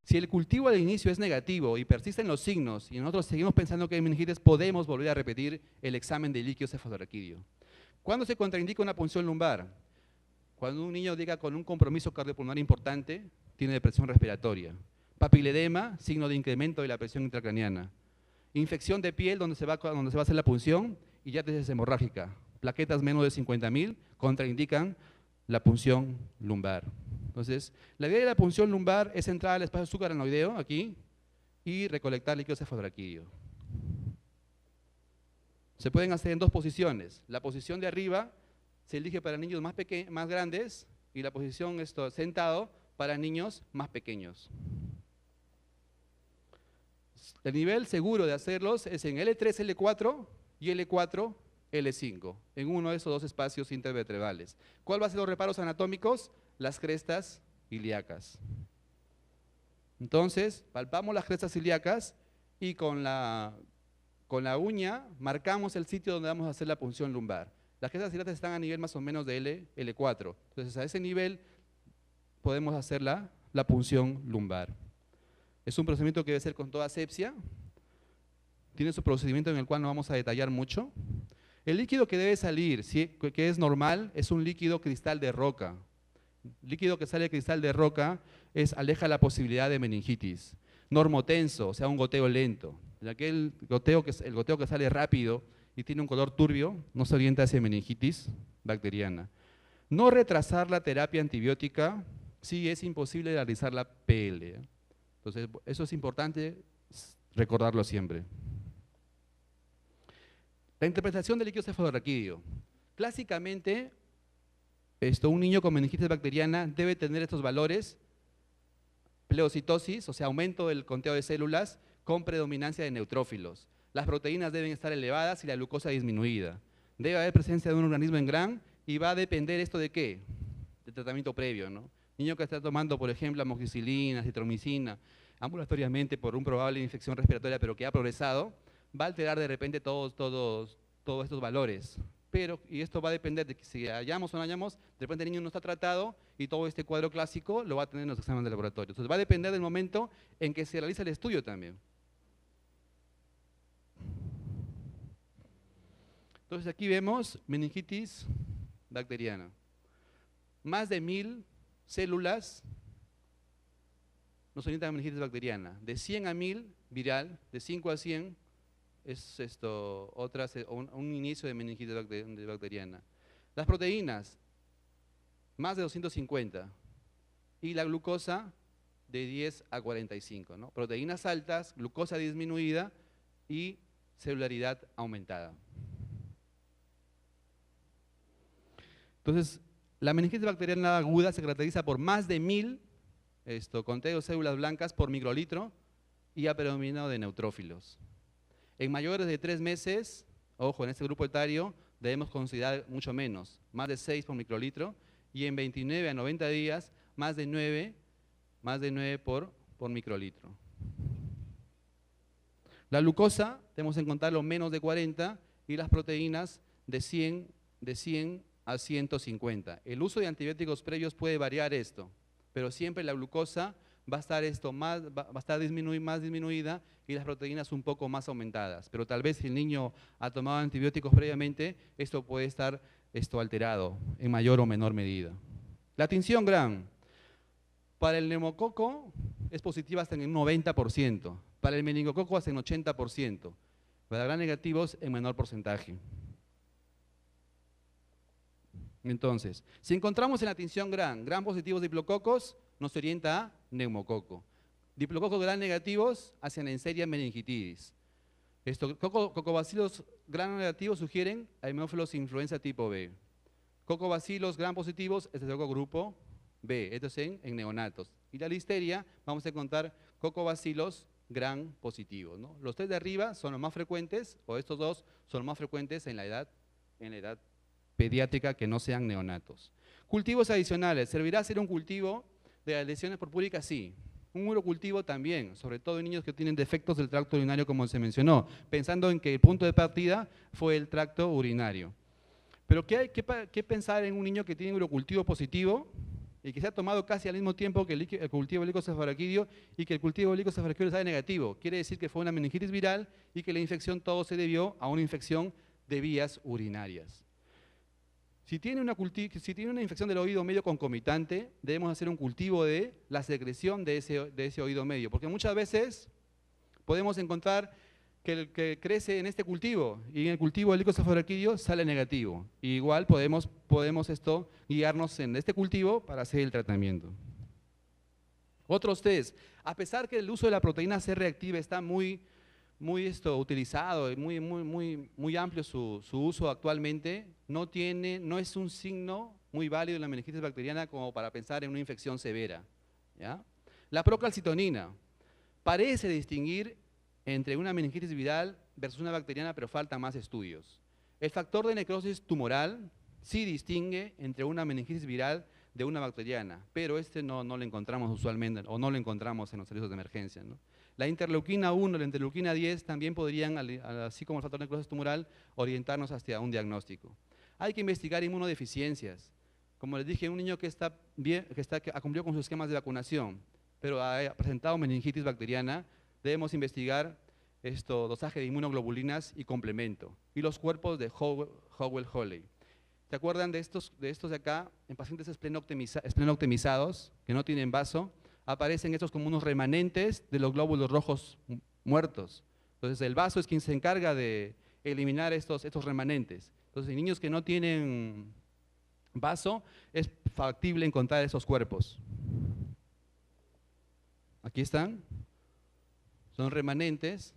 Si el cultivo al inicio es negativo y persisten los signos y nosotros seguimos pensando que hay meningitis, podemos volver a repetir el examen de líquido cefalorraquídeo. ¿Cuándo se contraindica una punción lumbar? Cuando un niño llega con un compromiso cardiopulmonar importante, tiene depresión respiratoria. Papiledema, signo de incremento de la presión intracraneana. Infección de piel donde se va a hacer la punción y ya tesis hemorrágica. Plaquetas menos de 50.000 contraindican la punción lumbar. Entonces, la idea de la punción lumbar es entrar al espacio subaracnoideo, aquí, y recolectar líquido cefalorraquídeo. Se pueden hacer en dos posiciones. La posición de arriba se elige para niños más grandes y la posición sentado para niños más pequeños. El nivel seguro de hacerlos es en L3, L4 y L4, L5, en uno de esos dos espacios intervertebrales. ¿Cuál va a ser los reparos anatómicos? Las crestas ilíacas. Entonces, palpamos las crestas ilíacas y con la uña marcamos el sitio donde vamos a hacer la punción lumbar. Las crestas ilíacas están a nivel más o menos de L4. Entonces, a ese nivel podemos hacer la punción lumbar. Es un procedimiento que debe ser con toda asepsia. Tiene su procedimiento en el cual no vamos a detallar mucho. El líquido que debe salir, que es normal, es un líquido cristal de roca. El líquido que sale de cristal de roca aleja la posibilidad de meningitis. Normotenso, o sea, un goteo lento. El goteo que sale rápido y tiene un color turbio, no se orienta hacia meningitis bacteriana. No retrasar la terapia antibiótica si es imposible realizar la PL. Entonces, eso es importante recordarlo siempre. La interpretación del líquido cefalorraquídeo. Clásicamente, un niño con meningitis bacteriana debe tener estos valores: pleocitosis, o sea, aumento del conteo de células con predominancia de neutrófilos. Las proteínas deben estar elevadas y la glucosa disminuida. Debe haber presencia de un organismo en Gram y va a depender esto de qué? Del tratamiento previo, ¿no? Niño que está tomando, por ejemplo, amoxicilina, citromicina, ambulatoriamente por una probable infección respiratoria, pero que ha progresado, va a alterar de repente todos estos valores. Y esto va a depender de que si hallamos o no hallamos, de repente el niño no está tratado y todo este cuadro clásico lo va a tener en los exámenes de laboratorio. Entonces va a depender del momento en que se realiza el estudio también. Entonces aquí vemos meningitis bacteriana. Más de 1000 células nos orientan a meningitis bacteriana. De 100 a 1000, viral. De 5 a 100 es un inicio de meningitis bacteriana. Las proteínas, más de 250. Y la glucosa, de 10 a 45. ¿no? Proteínas altas, glucosa disminuida y celularidad aumentada. Entonces, La meningitis bacteriana aguda se caracteriza por más de 1000 conteo de células blancas por microlitro y a predominio de neutrófilos. En mayores de 3 meses, ojo, en este grupo etario debemos considerar mucho menos, más de 6 por microlitro, y en 29 a 90 días, más de 9 por microlitro. La glucosa, debemos encontrarlo menos de 40 y las proteínas de 100 a 150. El uso de antibióticos previos puede variar esto, pero siempre la glucosa va a estar, más disminuida y las proteínas un poco más aumentadas. Pero tal vez si el niño ha tomado antibióticos previamente, esto puede estar alterado en mayor o menor medida. La tinción Gram. Para el neumococo es positiva hasta en un 90%. Para el meningococo hasta en 80%. Para Gram negativos en menor porcentaje. Entonces, si encontramos en la tinción Gram positivos diplococos, nos orienta a neumococo. Diplococos Gram negativos hacia la Neisseria meningitidis. Cocobacilos Gram negativos sugieren a Haemophilus influenza tipo B. Cocobacilos Gram positivos, este es el grupo B, esto es en neonatos. Y la listeria, vamos a encontrar cocobacilos Gram positivos, ¿no? Los 3 de arriba son los más frecuentes, o estos 2 son los más frecuentes en la edad pediátrica que no sean neonatos. Cultivos adicionales, ¿servirá hacer un cultivo de las lesiones purpúricas? Sí. Un urocultivo también, sobre todo en niños que tienen defectos del tracto urinario como se mencionó, pensando en que el punto de partida fue el tracto urinario. Pero ¿qué hay que pensar en un niño que tiene un urocultivo positivo y que se ha tomado casi al mismo tiempo que el cultivo de helicocefaloraquídeo y que el cultivo de helicocefaloraquídeo sale negativo? Quiere decir que fue una meningitis viral y que la infección todo se debió a una infección de vías urinarias. Si tiene una infección del oído medio concomitante, debemos hacer un cultivo de la secreción de ese oído medio, porque muchas veces podemos encontrar que el que crece en este cultivo y en el cultivo del helicocefaloraquídeo sale negativo. Y igual podemos guiarnos en este cultivo para hacer el tratamiento. Otros test, a pesar que el uso de la proteína C reactiva está muy utilizado y muy amplio su uso actualmente, no es un signo muy válido en la meningitis bacteriana como para pensar en una infección severa, ¿ya? La procalcitonina parece distinguir entre una meningitis viral versus una bacteriana, pero faltan más estudios. El factor de necrosis tumoral sí distingue entre una meningitis viral de una bacteriana, pero no lo encontramos usualmente, o no lo encontramos en los servicios de emergencia, ¿no? La interleuquina 1 y la interleuquina 10 también podrían, así como el factor de necrosis tumoral, orientarnos hacia un diagnóstico. Hay que investigar inmunodeficiencias. Como les dije, un niño que ha cumplido con sus esquemas de vacunación, pero ha presentado meningitis bacteriana, debemos investigar dosaje de inmunoglobulinas y complemento, y los cuerpos de Howell-Holley. ¿Se acuerdan de estos de acá? En pacientes esplenoctemizados, que no tienen vaso, aparecen estos como unos remanentes de los glóbulos rojos muertos. Entonces el vaso es quien se encarga de eliminar estos remanentes. Entonces en niños que no tienen vaso es factible encontrar esos cuerpos. Aquí están, son remanentes.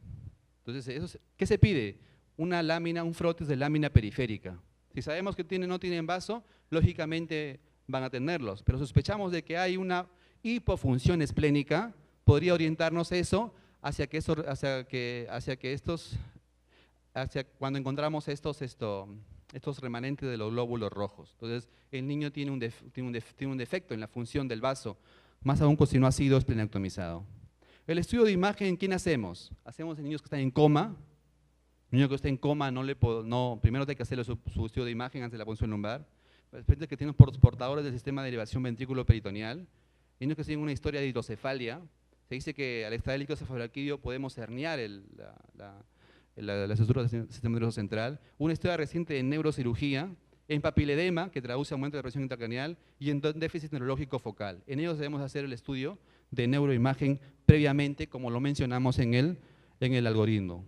Entonces, ¿qué se pide? Una lámina, un frotis de lámina periférica. Si sabemos que no tienen vaso, lógicamente van a tenerlos, pero sospechamos de que hay una hipofunción esplénica, podría orientarnos eso hacia cuando encontramos estos remanentes de los glóbulos rojos. Entonces, el niño tiene un defecto en la función del vaso, más aún si no ha sido esplenectomizado. El estudio de imagen, ¿quién hacemos? Hacemos en niños que están en coma. Un niño que está en coma, primero hay que hacerle su estudio de imagen antes de la punción lumbar. Después que tienen portadores del sistema de elevación ventrículo-peritoneal. Niños que tienen una historia de hidrocefalia. Se dice que al extraer el helicocefaloraquídeo podemos herniar la estructura del sistema nervioso central. Una historia reciente de neurocirugía, en papiledema, que traduce aumento de presión intracraneal, y en déficit neurológico focal. En ellos debemos hacer el estudio de neuroimagen previamente, como lo mencionamos en el algoritmo.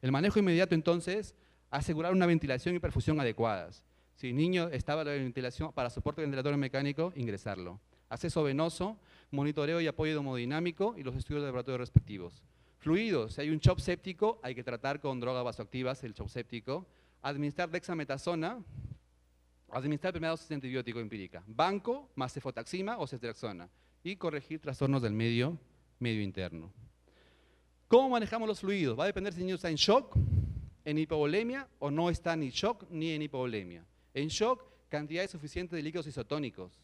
El manejo inmediato, entonces, asegurar una ventilación y perfusión adecuadas. Si el niño estaba en la ventilación para soporte ventilatorio mecánico, ingresarlo. Acceso venoso, monitoreo y apoyo hemodinámico y los estudios de laboratorio respectivos. Fluidos, si hay un shock séptico, hay que tratar con drogas vasoactivas el shock séptico. Administrar dexametasona Administrar primera dosis de antibiótico empírica, banco más cefotaxima o ceftriaxona, y corregir trastornos del medio interno. ¿Cómo manejamos los fluidos? Va a depender si el niño está en shock, en hipovolemia o no está ni shock ni en hipovolemia. En shock, cantidades suficientes de líquidos isotónicos,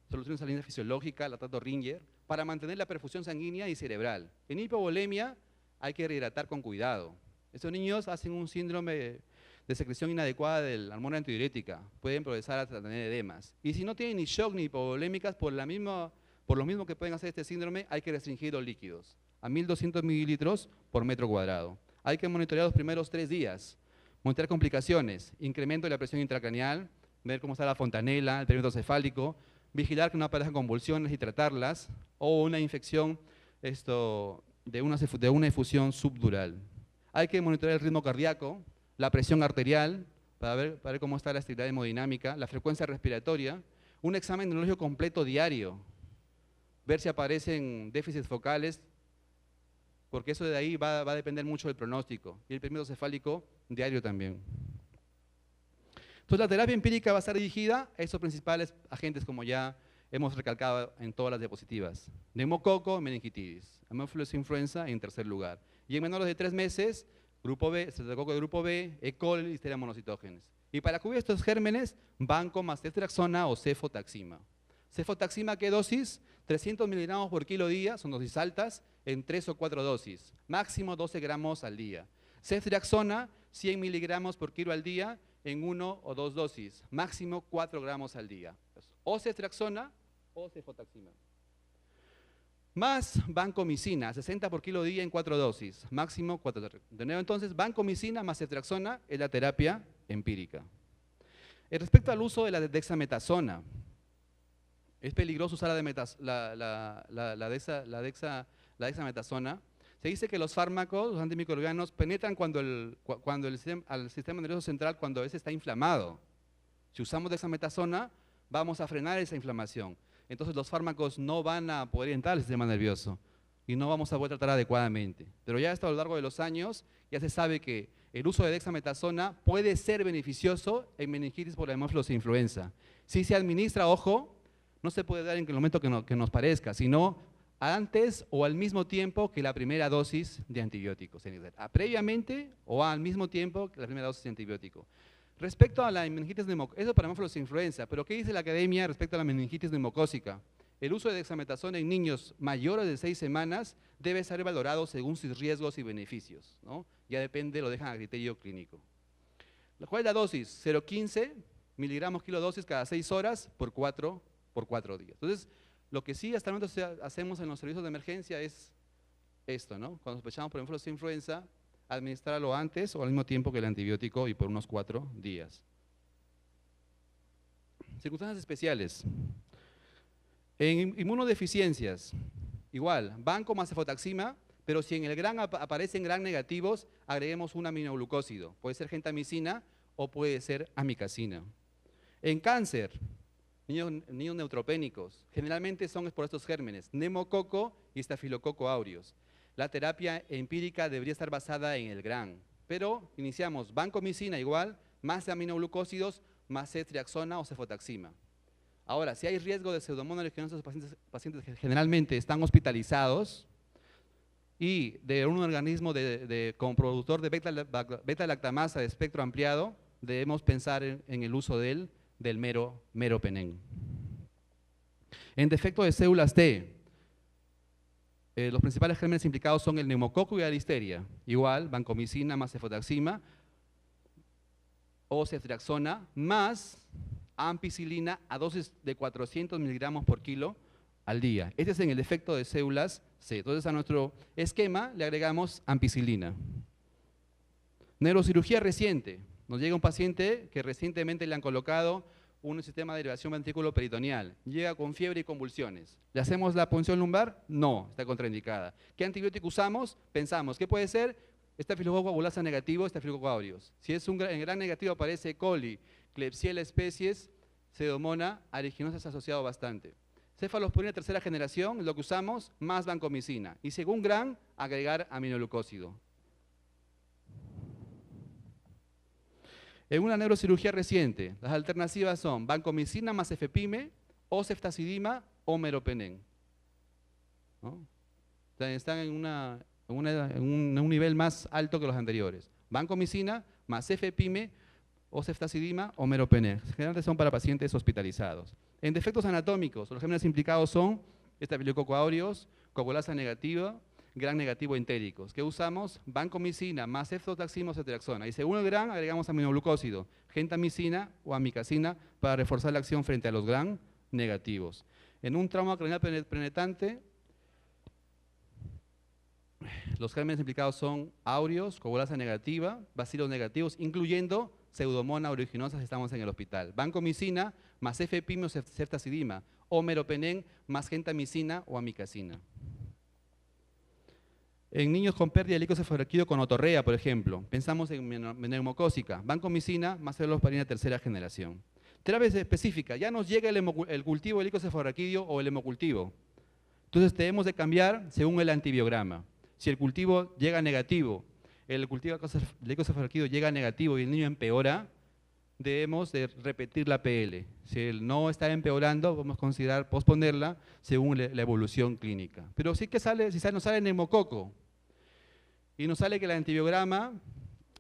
solución salina fisiológica, lactato Ringer, para mantener la perfusión sanguínea y cerebral. En hipovolemia hay que rehidratar con cuidado. Estos niños hacen un síndrome de secreción inadecuada de la hormona antidiurética, pueden progresar hasta tener edemas. Y si no tienen ni shock ni hipovolémicas, por lo mismo que pueden hacer este síndrome, hay que restringir los líquidos a 1200 mililitros por metro cuadrado. Hay que monitorear los primeros 3 días, monitorear complicaciones, incremento de la presión intracraneal, ver cómo está la fontanela, el perímetro cefálico, vigilar que no aparezcan convulsiones y tratarlas, o una infección de una efusión subdural. Hay que monitorear el ritmo cardíaco, la presión arterial, para ver cómo está la estabilidad hemodinámica, la frecuencia respiratoria, un examen neurológico completo diario, ver si aparecen déficits focales, porque eso de ahí va a depender mucho del pronóstico, y el perímetro cefálico diario también. Entonces la terapia empírica va a estar dirigida a esos principales agentes, como ya hemos recalcado en todas las diapositivas: neumococo, meningitis, Haemophilus influenza en tercer lugar. Y en menores de 3 meses, grupo B, estreptococo de grupo B, E. coli, listeria monocitógenes. Y para cubrir estos gérmenes, banco más ceftriaxona o cefotaxima. Cefotaxima, ¿qué dosis? 300 miligramos por kilo día, son dosis altas, en 3 o 4 dosis, máximo 12 gramos al día. Ceftriaxona, 100 miligramos por kilo al día, en 1 o 2 dosis, máximo 4 gramos al día. O ceftriaxona o cefotaxima. Más vancomicina, 60 por kilo día en 4 dosis, máximo 4. De nuevo entonces, vancomicina más ceftriaxona es la terapia empírica. Respecto al uso de la dexametasona, es peligroso usar la dexametasona. Se dice que los fármacos, los antimicrobianos, penetran al sistema nervioso central cuando ese está inflamado. Si usamos dexametasona, vamos a frenar esa inflamación. Entonces los fármacos no van a poder entrar al sistema nervioso y no vamos a poder tratar adecuadamente. Pero ya esto a lo largo de los años ya se sabe que el uso de dexametasona puede ser beneficioso en meningitis por la Haemophilus influenza. Si se administra, ojo, no se puede dar en el momento que nos parezca, sino antes o al mismo tiempo que la primera dosis de antibióticos. Previamente o al mismo tiempo que la primera dosis de antibiótico. Respecto a la meningitis neumocócica, eso para Haemophilus influenza, pero ¿qué dice la academia respecto a la meningitis neumocócica? El uso de dexametasona en niños mayores de 6 semanas debe ser valorado según sus riesgos y beneficios, ¿no? Ya depende, lo dejan a criterio clínico. ¿Cuál es la dosis? 0,15 miligramos kilodosis cada 6 horas por 4 días. Entonces, lo que sí hasta el momento hacemos en los servicios de emergencia es esto, ¿no? Cuando sospechamos por Haemophilus influenza, administrarlo antes o al mismo tiempo que el antibiótico y por unos 4 días. Circunstancias especiales. En inmunodeficiencias, igual, banco más cefotaxima, pero si en el gran aparecen gran negativos, agreguemos un aminoglucósido. Puede ser gentamicina o puede ser amicacina. En cáncer, niños neutropénicos, generalmente son por estos gérmenes, neumococo y estafilococo aureus. La terapia empírica debería estar basada en el GRAN, pero iniciamos vancomicina igual, más aminoglucósidos, más ceftriaxona o cefotaxima. Ahora, si hay riesgo de pseudomonas aeruginosa, los pacientes que generalmente están hospitalizados y de un organismo como productor de beta-lactamasa de espectro ampliado, debemos pensar en el uso del meropenem. En defecto de células T, los principales gérmenes implicados son el neumococo y la listeria. Igual, vancomicina más cefotaxima o ceftriaxona más ampicilina a dosis de 400 miligramos por kilo al día. Este es en el defecto de células C. Entonces a nuestro esquema le agregamos ampicilina. Neurocirugía reciente. Nos llega un paciente que recientemente le han colocado un sistema de derivación ventrículo-peritoneal. Llega con fiebre y convulsiones. ¿Le hacemos la punción lumbar? No, está contraindicada. ¿Qué antibiótico usamos? Pensamos, ¿qué puede ser? Estafilococo abulasa negativo, estafilococo aureus. Si es en gran negativo aparece E. coli, Klebsiella especies, Pseudomonas aeruginosa asociado bastante. Cefalosporina tercera generación, es lo que usamos, más vancomicina. Y según GRAN, agregar aminoglucósido. En una neurocirugía reciente, las alternativas son vancomicina más efepime, o ceftazidima o meropenem, ¿no? O sea, están en un nivel más alto que los anteriores. Vancomicina más efepime o ceftazidima o meropenem. Generalmente son para pacientes hospitalizados. En defectos anatómicos, los gérmenes implicados son estafilococo aureus, coagulasa negativa, gran negativo entéricos. ¿Qué usamos? Vancomicina más ceftotaxima o ceftriaxona. Y según el gran, agregamos aminoglucósido, gentamicina o amicacina para reforzar la acción frente a los gran negativos. En un trauma craneal penetrante, los gérmenes implicados son aureus, coagulasa negativa, bacilos negativos, incluyendo pseudomonas aeruginosa si estamos en el hospital. Vancomicina más efepime o ceftazidima, o meropenem más gentamicina o amicacina. En niños con pérdida de líquido cefalorraquídeo con otorrea, por ejemplo, pensamos en neumocócica, vancomicina más celulosporina tercera generación. Terapia específica, ya nos llega el cultivo de líquido cefalorraquídeo o el hemocultivo. Entonces tenemos de cambiar según el antibiograma. Si el cultivo llega negativo, el cultivo de líquido cefalorraquídeo llega negativo y el niño empeora, debemos de repetir la PL. Si él no está empeorando, vamos a considerar posponerla según la evolución clínica. Pero sí que sale, si nos sale neumococo y nos sale que el antibiograma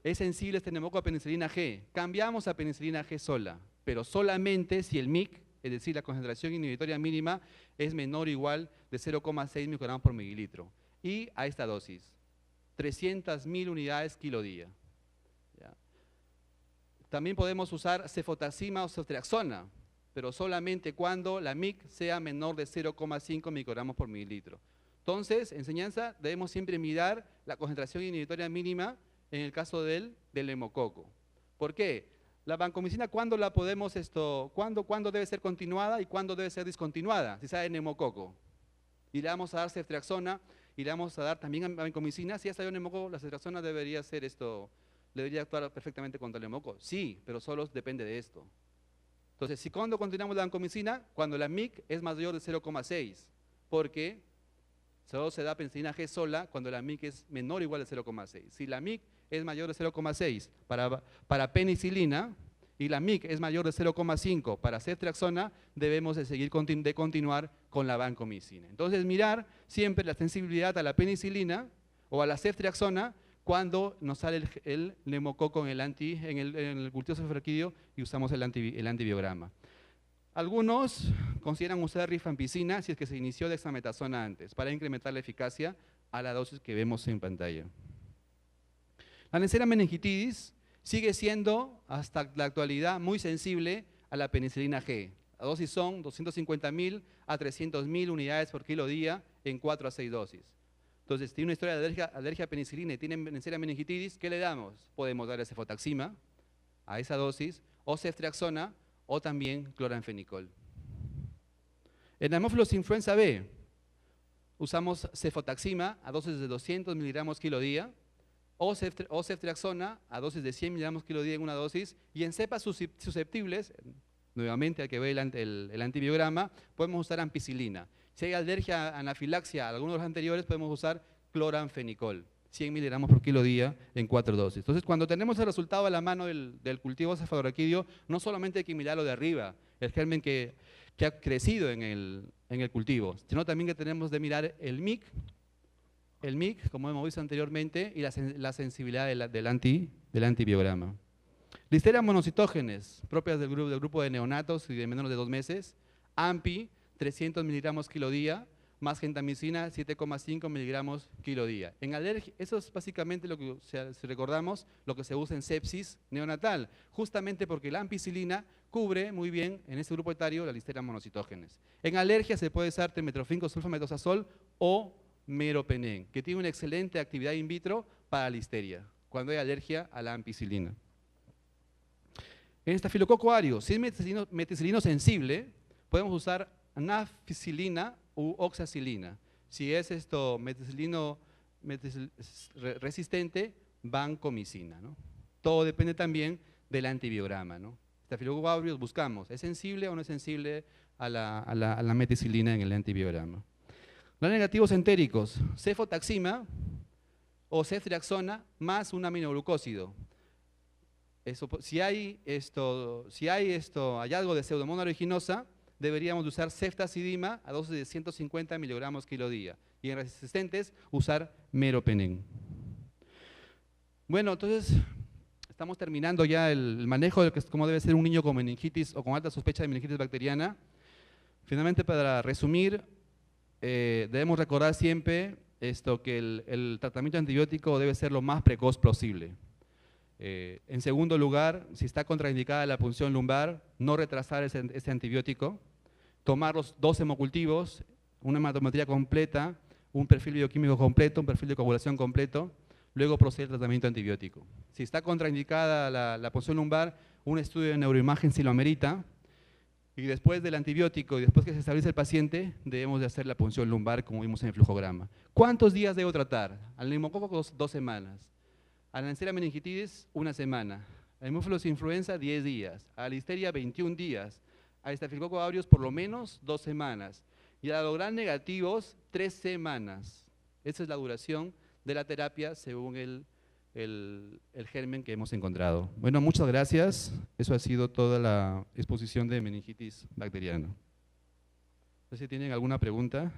es sensible a este neumococo a penicilina G, cambiamos a penicilina G sola, pero solamente si el MIC, es decir, la concentración inhibitoria mínima, es menor o igual de 0,6 microgramos por mililitro. Y a esta dosis, 300.000 unidades kilodía. También podemos usar cefotaxima o ceftriaxona, pero solamente cuando la MIC sea menor de 0,5 microgramos por mililitro. Entonces, enseñanza, debemos siempre mirar la concentración inhibitoria mínima en el caso del neumococo. ¿Por qué? La vancomicina, ¿cuándo la podemos cuándo debe ser continuada y cuándo debe ser discontinuada? Si sale neumococo. Y le vamos a dar ceftriaxona y le vamos a dar también vancomicina. Si ya salió neumococo, la ceftriaxona debería ser debería actuar perfectamente contra el neumococo. Sí, pero solo depende de esto. Entonces, si cuando continuamos la vancomicina, cuando la MIC es mayor de 0,6, porque solo se da penicilina G sola cuando la MIC es menor o igual de 0,6. Si la MIC es mayor de 0,6 para penicilina y la MIC es mayor de 0,5 para ceftriaxona, debemos de continuar con la vancomicina. Entonces, mirar siempre la sensibilidad a la penicilina o a la ceftriaxona cuando nos sale el neumococo en el cultivo cefalorraquídeo y usamos el antibiograma. Algunos consideran usar rifampicina si es que se inició dexametasona antes, para incrementar la eficacia a la dosis que vemos en pantalla. La Neisseria meningitidis sigue siendo, hasta la actualidad, muy sensible a la penicilina G. La dosis son 250.000 a 300.000 unidades por kilo día en 4 a 6 dosis. Entonces, si tiene una historia de alergia a penicilina y tiene Neisseria meningitidis, ¿qué le damos? Podemos darle cefotaxima a esa dosis, o ceftriaxona, o también cloranfenicol. En Haemophilus influenza B, usamos cefotaxima a dosis de 200 miligramos kilo día, o ceftriaxona a dosis de 100 miligramos kilo día en una dosis, y en cepas susceptibles, nuevamente hay que ver el antibiograma, podemos usar ampicilina. Si hay alergia, anafilaxia a algunos de los anteriores, podemos usar cloranfenicol, 100 miligramos por kilo día en 4 dosis. Entonces, cuando tenemos el resultado a la mano del cultivo cefalorraquídeo, no solamente hay que mirarlo de arriba, el germen que ha crecido en el cultivo, sino también que tenemos de mirar el MIC, como hemos visto anteriormente, y la sensibilidad del antibiograma. Listeria monocitógenes, propias del grupo de neonatos y de menores de 2 meses, AMPI, 300 miligramos kilo día, más gentamicina, 7,5 miligramos kilo día. En alergia, eso es básicamente lo que, si recordamos, lo que se usa en sepsis neonatal, justamente porque la ampicilina cubre muy bien en este grupo etario la listeria monocitógenes. En alergia se puede usar trimetrofin con sulfametosazol o meropenem, que tiene una excelente actividad in vitro para la listeria, cuando hay alergia a la ampicilina. En estafilococo aureus, si es meticilino sensible, podemos usar nafcilina u oxacilina. Si es meticilino resistente, vancomicina, ¿no? Todo depende también del antibiograma, ¿no? Estafilococo aureus buscamos, ¿es sensible o no es sensible a la meticilina en el antibiograma? Los negativos entéricos, cefotaxima o ceftriaxona más un aminoglucósido. Si hay hallazgo de Pseudomonas aeruginosa, deberíamos usar ceftazidima a dosis de 150 miligramos kilo día. Y en resistentes, usar meropenem. Bueno, entonces, estamos terminando ya el manejo de cómo debe ser un niño con meningitis o con alta sospecha de meningitis bacteriana. Finalmente, para resumir, debemos recordar siempre que el tratamiento antibiótico debe ser lo más precoz posible. En segundo lugar, si está contraindicada la punción lumbar, no retrasar ese antibiótico, tomar los 2 hemocultivos, una hematometría completa, un perfil bioquímico completo, un perfil de coagulación completo, luego proceder al tratamiento antibiótico. Si está contraindicada la punción lumbar, un estudio de neuroimagen si lo amerita, y después del antibiótico y después que se establece el paciente, debemos de hacer la punción lumbar como vimos en el flujograma. ¿Cuántos días debo tratar? Al neumococo 2 semanas. A la Neisseria meningitidis, 1 semana. A Haemophilus influenza, 10 días. A la listeria, 21 días. A Staphylococcus aureus, por lo menos 2 semanas. Y a los gram negativos, 3 semanas. Esa es la duración de la terapia según el germen que hemos encontrado. Bueno, muchas gracias. Eso ha sido toda la exposición de meningitis bacteriana. No sé si tienen alguna pregunta.